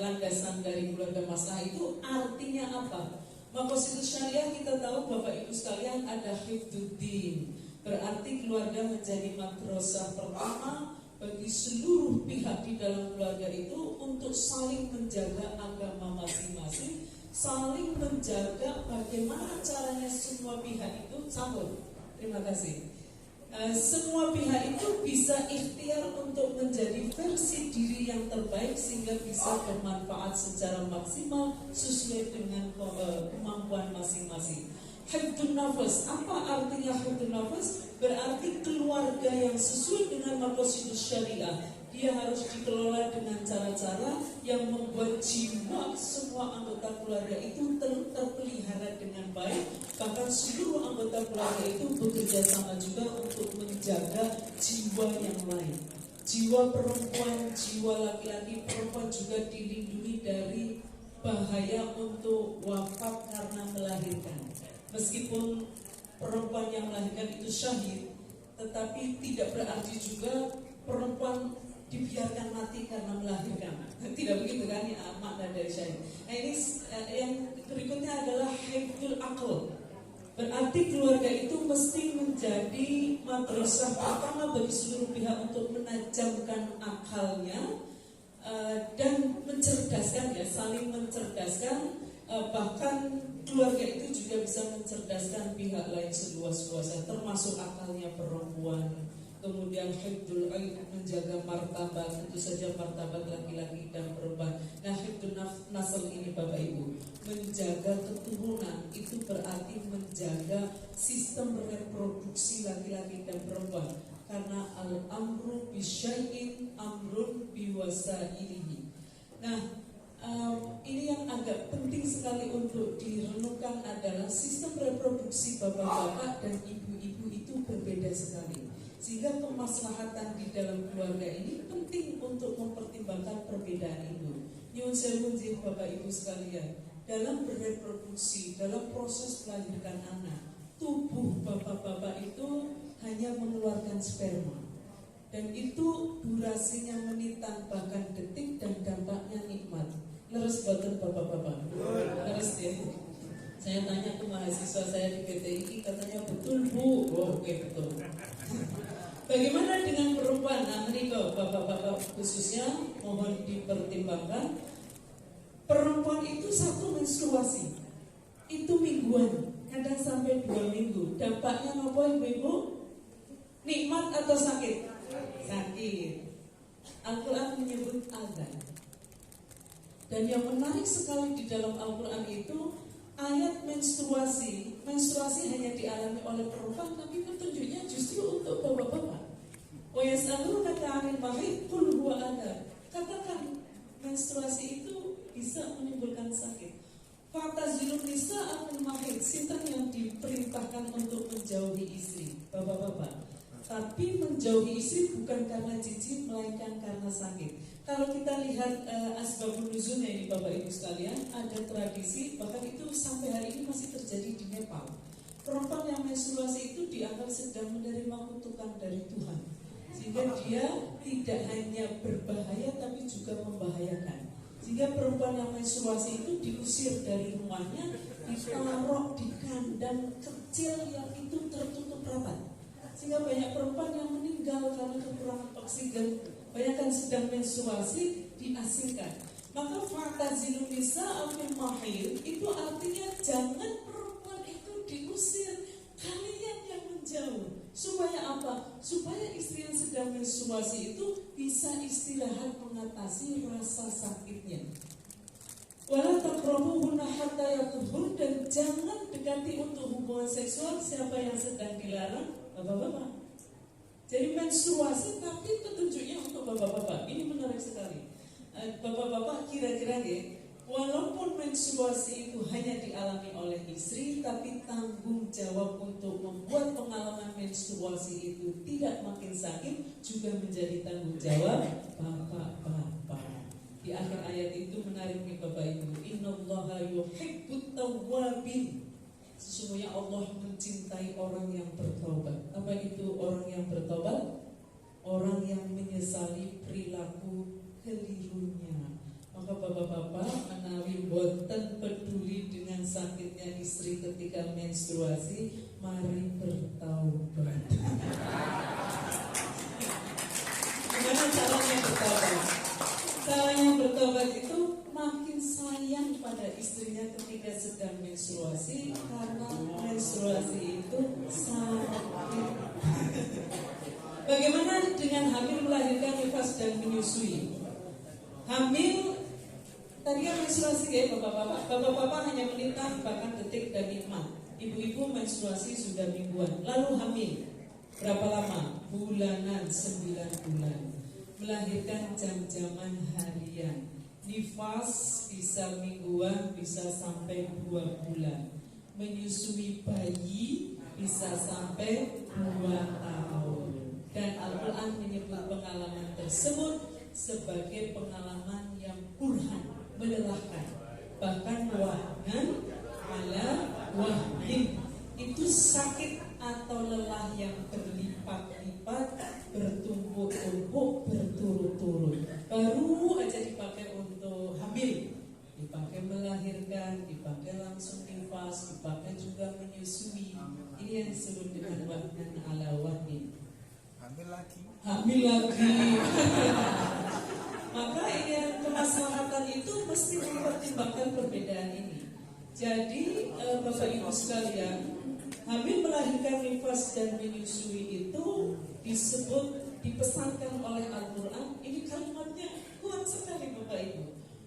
landasan dari keluarga maslahah itu artinya apa? Maqasidus syariah kita tahu Bapak Ibu sekalian ada hifdzuddin, berarti keluarga menjadi madrasah pertama bagi seluruh pihak di dalam keluarga itu untuk saling menjaga agama masing-masing, saling menjaga bagaimana caranya semua pihak itu sambung. Terima kasih. Semua pihak itu bisa ikhtiar untuk menjadi versi diri yang terbaik sehingga bisa bermanfaat secara maksimal sesuai dengan kemampuan masing-masing. Hifdzun nafas, apa artinya hifdzun nafas? Berarti keluarga yang sesuai dengan maqasidus syariah. Dia harus dikelola dengan cara-cara yang membuat jiwa semua anggota keluarga itu terpelihara dengan baik. Bahkan seluruh anggota keluarga itu bekerja sama juga untuk menjaga jiwa yang lain. Jiwa perempuan, jiwa laki-laki, perempuan juga dilindungi dari bahaya untuk wafat karena melahirkan. Meskipun perempuan yang melahirkan itu syahid, tetapi tidak berarti juga perempuan dibiarkan mati karena melahirkan. Tidak begitu kan ya makna dari syahid. Nah ini yang berikutnya adalah hifdzul aql. Berarti keluarga itu mesti menjadi madrasah pertama bagi seluruh pihak untuk menajamkan akalnya dan mencerdaskan, ya, saling mencerdaskan. Bahkan keluarga itu juga bisa mencerdaskan pihak lain seluas-luasnya, termasuk akalnya perempuan. Kemudian hifdzul ilm, menjaga martabat, tentu saja martabat laki-laki dan perempuan. Nah, hifdzun nasl ini Bapak Ibu, menjaga keturunan itu berarti menjaga sistem reproduksi laki-laki dan perempuan. Karena al-amru bisyai'in amrun biwasailihi. Nah, ini yang agak penting sekali untuk direnungkan adalah sistem reproduksi bapak-bapak dan ibu-ibu itu berbeda sekali. Sehingga kemaslahatan di dalam keluarga ini penting untuk mempertimbangkan perbedaan itu. Nyuwun sewu Bapak Ibu sekalian, dalam bereproduksi, dalam proses melahirkan anak, tubuh bapak-bapak itu hanya mengeluarkan sperma. Dan itu durasinya menit bahkan detik dan dampaknya nikmat. Leres buatan bapak-bapak. Leres ya. Saya tanya ke mahasiswa saya di PTI, katanya betul Bu. Oh, oke, betul. Bagaimana dengan perempuan? Nah, menikah bapak-bapak khususnya mohon dipertimbangkan. Perempuan itu satu menstruasi, itu mingguan, kadang sampai 2 minggu. Dampaknya apa Ibu? Nikmat atau sakit? Sakit. Al-Quran menyebut azan. Dan yang menarik sekali di dalam Al-Quran itu ayat menstruasi. Menstruasi hanya dialami oleh perempuan, tapi petunjuknya justru untuk bapak-bapak. Wa yas'alunaka 'anil mahid qul huwa adhan. Katakan menstruasi itu bisa menimbulkan sakit. Fa'tazilun nisa'al mahid, sinten yang diperintahkan untuk menjauhi istri, bapak-bapak. Tapi menjauhi istri bukan karena jijik, melainkan karena sakit. Kalau kita lihat asbabun nuzulnya ini Bapak Ibu sekalian, ada tradisi, bahkan itu sampai hari ini masih terjadi di Nepal. Perempuan yang menstruasi itu dianggap sedang menerima kutukan dari Tuhan, sehingga dia tidak hanya berbahaya tapi juga membahayakan. Sehingga perempuan yang menstruasi itu diusir dari rumahnya, ditaruh di kandang kecil yang itu tertutup rapat. Sehingga banyak perempuan yang meninggal karena kekurangan oksigen. Banyak yang sedang menstruasi diasingkan. Maka fa'tazilun nisa'al fil mahid itu artinya jangan perempuan itu diusir, kalian yang menjauh. Supaya apa? Supaya istri yang sedang menstruasi itu bisa istirahat mengatasi rasa sakitnya. Wala taqrabuhunna hatta yatuhhur, dan jangan dekati untuk hubungan seksual siapa yang sedang dilarang, bapak-bapak. Jadi menstruasi tapi petunjuknya untuk bapak-bapak. Ini menarik sekali. Bapak-bapak kira-kira ya, walaupun menstruasi itu hanya dialami oleh istri, tapi tanggung jawab untuk membuat pengalaman menstruasi itu tidak makin sakit juga menjadi tanggung jawab bapak-bapak. Di akhir ayat itu menarik nih Bapak Ibu. Innallaha yuhibbut tawwabin. Sesungguhnya Allah mencintai orang yang bertobat. Apa itu orang yang bertobat? Orang yang menyesali perilaku kelirunya, Maka bapak-bapak menawi boten peduli dengan sakitnya istri ketika menstruasi, mari bertaubat. Gimana caranya bertaubat? Caranya bertaubat itu makin sayang pada istrinya ketika sedang menstruasi, karena menstruasi itu sakit. Bagaimana dengan hamil, melahirkan, nifas dan menyusui? Hamil tadi kan menstruasi ya bapak-bapak. Bapak-bapak hanya menitah bahkan detik dan nikmat. Ibu-ibu menstruasi sudah mingguan. Lalu hamil berapa lama? Bulanan, 9 bulan. Melahirkan jam-jaman harian. Nifas bisa mingguan, bisa sampai 2 bulan. Menyusui bayi bisa sampai 2 tahun. Dan Al-Quran menyebut pengalaman tersebut sebagai pengalaman yang burhan, melelahkan, bahkan wahnan ala wahnin. Itu sakit atau lelah yang berlipat-lipat, bertumpuk-tumpuk, berturut-turut. Baru aja dipakai untuk hamil, dipakai melahirkan, dipakai langsung nifas, dipakai juga menyusui. Ini yang disebut dengan wahnan ala wahnin. Hamil lagi. Maka yang kemaslahatan itu mesti mempertimbangkan perbedaan ini. Jadi Bapak Ibu sekalian, hamil, melahirkan, nifas dan menyusui itu disebut, dipesankan oleh Al-Quran. Ini kalimatnya kuat sekali Bapak Ibu.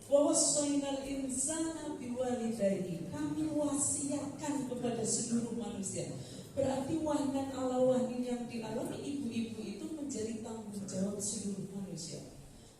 Wa wassaynal insana biwalidayhi. Kami wasiatkan kepada seluruh manusia. Berarti wahnan ala wahnin yang dialami ibu-ibu itu menjadi tanggung jawab seluruh manusia.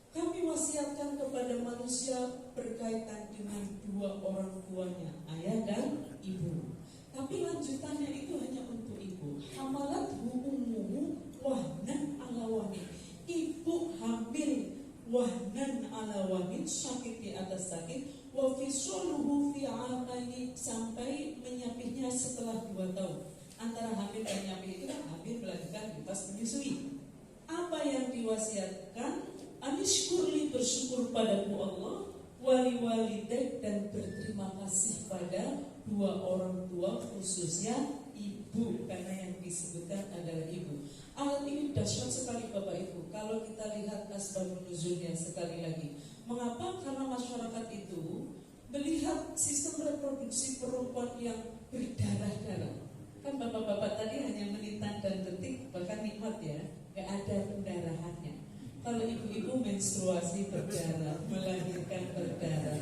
Kami wasiatkan kepada manusia berkaitan dengan 2 orang tuanya, ayah dan ibu. Tapi lanjutannya itu hanya untuk ibu. Hamalathu ummuhu wahnan ala wahnin. Ibu hamil wahnan ala wahnin, sakit di atas sakit. Wa fisuluhu fi amaini, sampai menyapihnya setelah 2 tahun. Antara hamil dan nyapih itu kan hamil, melahirkan, nifas, menyusui. Apa yang diwasiatkan? Anishkurli, bersyukur padaku Allah, wali walidaik, dan berterima kasih pada 2 orang tua, khususnya ibu, karena yang disebutkan adalah ibu. Ayat ini dahsyat sekali Bapak Ibu. Kalau kita lihat asbabun nuzulnya sekali lagi, mengapa? Karena masyarakat itu melihat sistem reproduksi perempuan yang berdarah-darah. Kan bapak-bapak tadi hanya menitah dan detik, bahkan nikmat ya, gak ada pendarahannya. Kalau ibu-ibu menstruasi berdarah, melahirkan berdarah,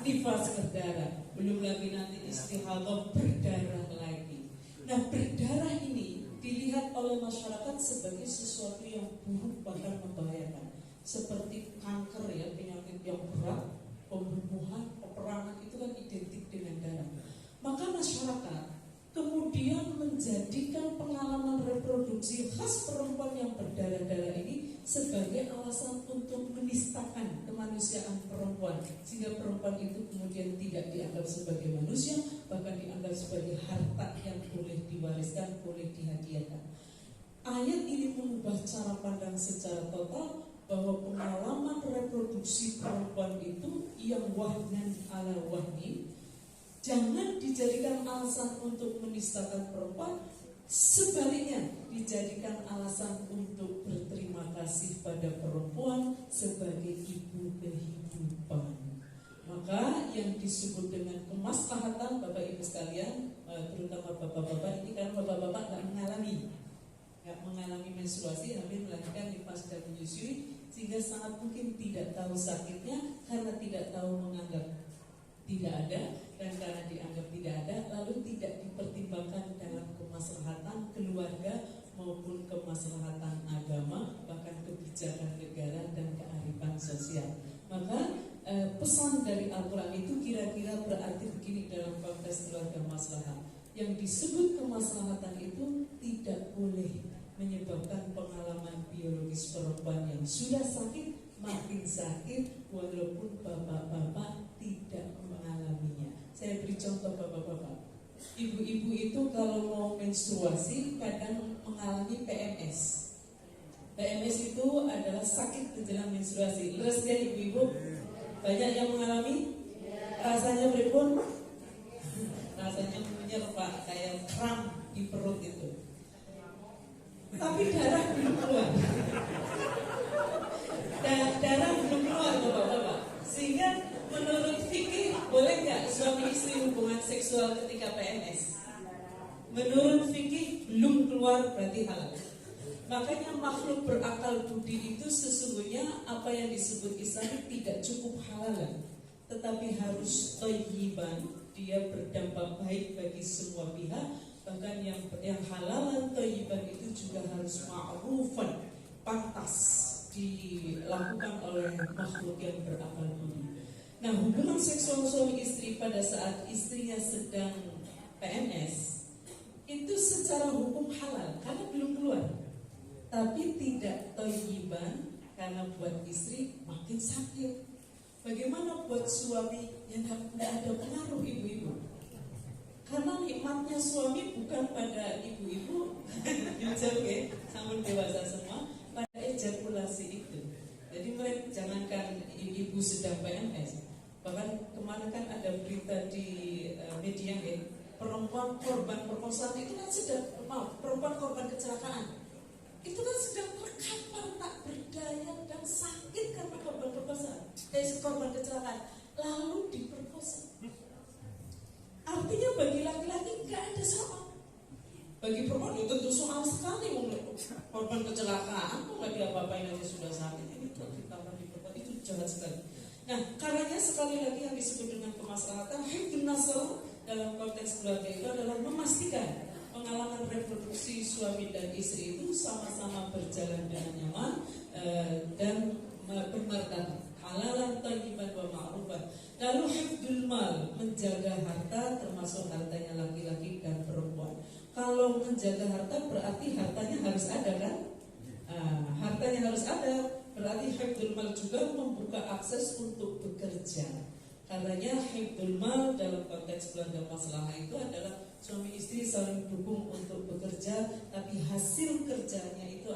nifas berdarah, belum lagi nanti istihadah berdarah lagi. Nah, berdarah ini dilihat oleh masyarakat sebagai sesuatu yang buruk, bahkan membahayakan, seperti kanker ya, penyakit yang berat, pembunuhan, peperangan itu kan identik dengan darah. Maka masyarakat kemudian menjadikan pengalaman reproduksi khas perempuan yang berdarah-darah ini sebagai alasan untuk menistakan kemanusiaan perempuan, sehingga perempuan itu kemudian tidak dianggap sebagai manusia, bahkan dianggap sebagai harta yang boleh diwariskan, boleh dihadiahkan. Ayat ini mengubah cara pandang secara total bahwa pengalaman reproduksi perempuan itu yang wahnan ala wahnin jangan dijadikan alasan untuk menistakan perempuan, sebaliknya dijadikan alasan untuk berterima kasih pada perempuan sebagai ibu kehidupan. Maka yang disebut dengan kemaslahatan Bapak Ibu sekalian, terutama bapak-bapak ini, karena bapak-bapak nggak mengalami menstruasi, hamil, melahirkan, nifas dan menyusui, sehingga sangat mungkin tidak tahu sakitnya, karena tidak tahu menganggap tidak ada, dan karena dianggap tidak ada, lalu tidak dipertimbangkan dalam kemaslahatan keluarga maupun kemaslahatan agama, bahkan kebijakan negara dan kearifan sosial. Maka pesan dari Al-Quran itu kira-kira berarti begini dalam konteks keluarga maslahat. Yang disebut kemaslahatan itu tidak boleh menyebabkan pengalaman biologis perempuan yang sudah sakit makin sakit, walaupun bapak-bapak tidak mengalaminya. Saya beri contoh bapak-bapak. Ibu-ibu itu kalau mau menstruasi kadang mengalami PMS. PMS itu adalah sakit menjelang menstruasi. Leres ya ibu-ibu? Banyak yang mengalami? Rasanya beripun? Rasanya menyerap kayak kram di perut itu. Tapi darah belum keluar. Darah belum keluar bapak-bapak. Sehingga menurut fikih boleh nggak suami istri hubungan seksual ketika PMS? Menurut fikih belum keluar berarti halal. Makanya makhluk berakal budi itu sesungguhnya apa yang disebut Islam tidak cukup halal, tetapi harus thayyiban, dia berdampak baik bagi semua pihak. Bahkan yang halalan thayyiban itu juga harus ma'rufan, pantas dilakukan oleh makhluk yang berakal budi. Nah, hubungan seksual suami istri pada saat istrinya sedang PMS itu secara hukum halal karena belum keluar, tapi tidak thayyiban karena buat istri makin sakit. Bagaimana buat suami yang tidak ada pengaruh ibu-ibu? Karena nikmatnya suami bukan pada ibu-ibu jujur ya, namun dewasa semua pada ejakulasi itu. Jadi mereka jangankan ibu sedang PMS, bahkan kemarin kan ada berita di media ya, perempuan korban perkosaan itu kan perempuan korban kecelakaan itu kan sedang terkapar tak berdaya dan sakit karena korban perkosaan, korban kecelakaan lalu diperkosa. Artinya bagi laki-laki nggak ada soal, bagi perempuan itu tentu soal sekali. Korban kecelakaan kok nggak diapa-apain aja sudah sakit, ini tuh ditambah diperkosa, itu jahat sekali. Nah, karenanya sekali lagi yang disebut dengan kemaslahatan hifdzun nasl dalam konteks keluarga itu adalah memastikan pengalaman reproduksi suami dan istri itu sama-sama berjalan dengan nyaman dan bermartabat, halalan thayyiban wa ma'rufan. Lalu hifdzul mal, menjaga harta termasuk hartanya laki-laki dan perempuan. Kalau menjaga harta berarti hartanya harus ada kan? Hartanya harus ada, berarti hifdzul mal juga membuka akses untuk bekerja. Karenanya hifdzul mal dalam konteks keluarga maslahah itu adalah suami istri saling dukung untuk bekerja, tapi hasil kerjanya itu